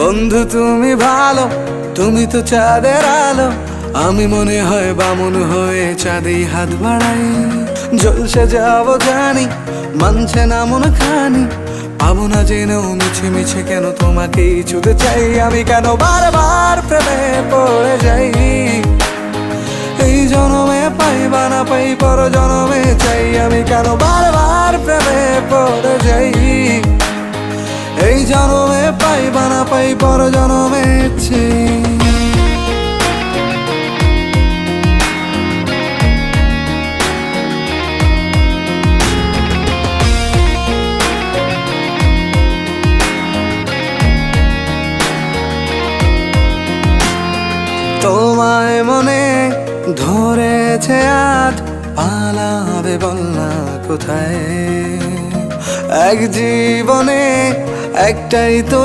বন্ধু তুমি ভালো, তুমি তো চাঁদের আলো, আমি মনে হয় বামুন হয়ে চাঁদে হাত বাড়াই। জলসে যাবো জানি, মানছে না মন খানি, পাবো না জেনেও মিছে মিছে কেন তোমাকেই ছুতে চাই। আমি কেন বারবার প্রেমে পড়ে যাই, এই জনমে পাই বা না পাই পর জনমে চাই। আমি কেন বারবার প্রেমে পড়ে যাই, এই জনমে পাই বা না পাই পর জনমে চাই। তোমায় মনে ধরেছে আজ, পালাবে বল না কোথায়। এক জীবনে একটাই তো